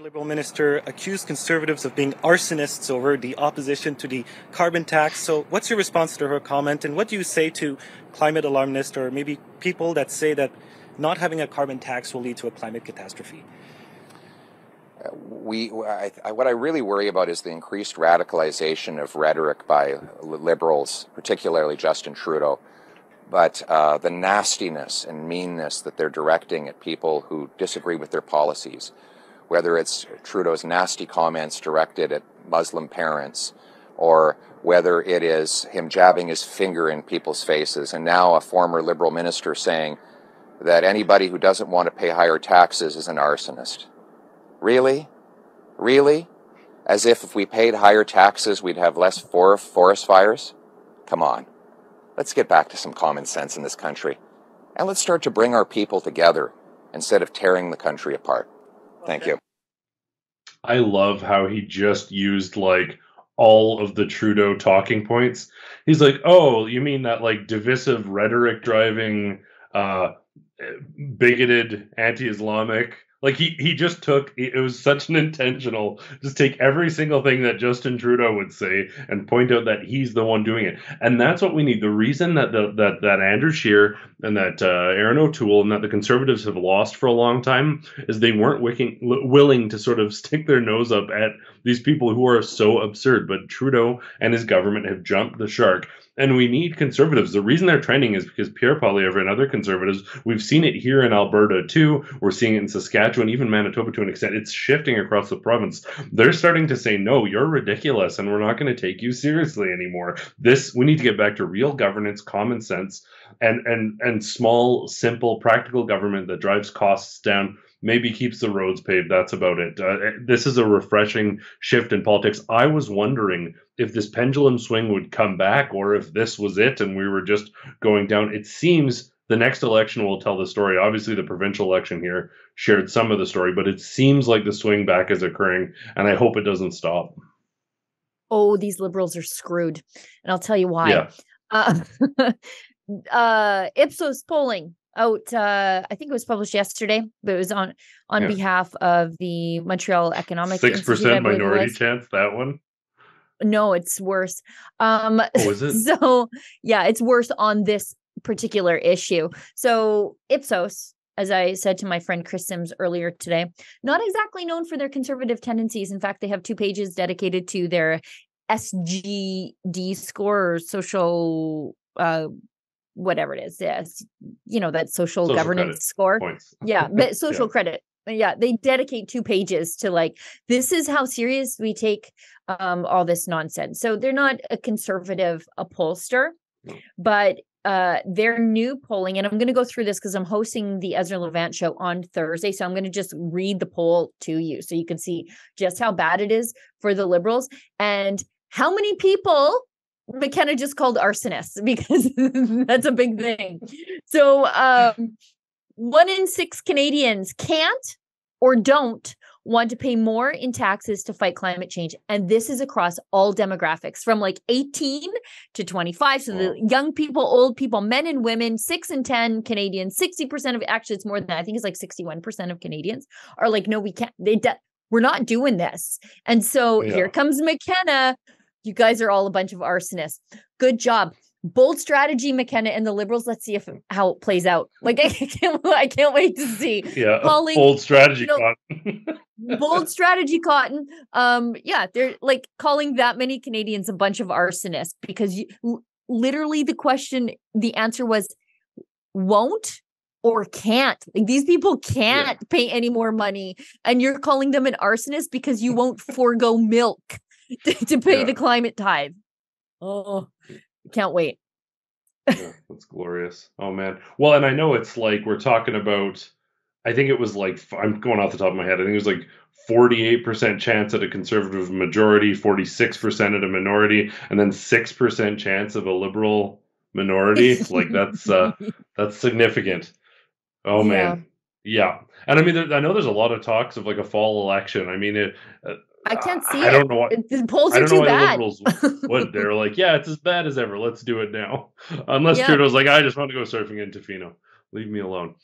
former Liberal minister accused Conservatives of being arsonists over the opposition to the carbon tax. So what's your response to her comment, and what do you say to climate alarmists or maybe people that say that not having a carbon tax will lead to a climate catastrophe? What I really worry about is the increased radicalization of rhetoric by Liberals, particularly Justin Trudeau, but the nastiness and meanness that they're directing at people who disagree with their policies, whether it's Trudeau's nasty comments directed at Muslim parents, or whether it is him jabbing his finger in people's faces, and now a former Liberal minister saying that anybody who doesn't want to pay higher taxes is an arsonist. Really? Really? As if we paid higher taxes, we'd have less forest fires? Come on. Let's get back to some common sense in this country. And let's start to bring our people together instead of tearing the country apart. Thank you. I love how he just used like all of the Trudeau talking points. He's like, oh, you mean that like divisive rhetoric driving, bigoted, anti-Islamic? Like he just took, it was such an intentional, just take every single thing that Justin Trudeau would say and point out that he's the one doing it. And that's what we need. The reason that that Andrew Scheer and that Aaron O'Toole and that the Conservatives have lost for a long time is they weren't willing to sort of stick their nose up at these people who are so absurd. But Trudeau and his government have jumped the shark. And we need Conservatives. The reason they're trending is because Pierre Poilievre and other Conservatives, we've seen it here in Alberta too. We're seeing it in Saskatchewan, even Manitoba to an extent. It's shifting across the province. They're starting to say, no, you're ridiculous and we're not going to take you seriously anymore. We need to get back to real governance, common sense, and small, simple, practical government that drives costs down, maybe keeps the roads paved. That's about it. This is a refreshing shift in politics. I was wondering if this pendulum swing would come back or if this was it and we were just going down. It seems the next election will tell the story. Obviously, the provincial election here shared some of the story, but it seems like the swing back is occurring, and I hope it doesn't stop. Oh, these Liberals are screwed. And I'll tell you why. Yeah. Ipsos polling out, I think it was published yesterday, but it was on behalf of the Montreal Economic 6% minority chance, that one? No, it's worse. Oh, is it? So, yeah, it's worse on this particular issue. So Ipsos, as I said to my friend Chris Sims earlier today, not exactly known for their conservative tendencies. In fact, they have 2 pages dedicated to their SGD score, or social whatever it is. Yes, that social governance score. Points. Yeah, but social credit. Yeah, they dedicate 2 pages to like, this is how serious we take all this nonsense. So they're not a conservative pollster, but their new polling, and I'm going to go through this because I'm hosting the Ezra Levant show on Thursday. So I'm going to just read the poll to you so you can see just how bad it is for the Liberals and how many people McKenna just called arsonists, because that's a big thing. So 1 in 6 Canadians can't or don't want to pay more in taxes to fight climate change. And this is across all demographics from like 18 to 25. So the young people, old people, men and women, 6 in 10 Canadians, 60% of, actually it's more than that. I think it's like 61% of Canadians are like, no, we can't, we're not doing this. And so here comes McKenna. You guys are all a bunch of arsonists. Good job. Bold strategy, McKenna and the Liberals. Let's see how it plays out. Like, I can't wait to see. Yeah, bold strategy, Cotton. Bold strategy, Cotton. They're like calling that many Canadians a bunch of arsonists because literally the answer was won't or can't. Like, these people can't pay any more money, and you're calling them an arsonist because you won't forego milk to pay the climate tithe. Oh, can't wait. Yeah, that's glorious. Oh, man. Well, and I know it's like we're talking about, I think it was like, I'm going off the top of my head, I think it was like 48% chance at a Conservative majority, 46% at a minority, and then 6% chance of a Liberal minority. Like, that's significant. Oh, man. Yeah. And I mean, I know there's a lot of talks of like a fall election. I mean, I can't see it. I don't know why. The polls are too bad. The Liberals would. They're like, yeah, it's as bad as ever. Let's do it now. Unless Trudeau's like, I just want to go surfing in Tofino. Leave me alone.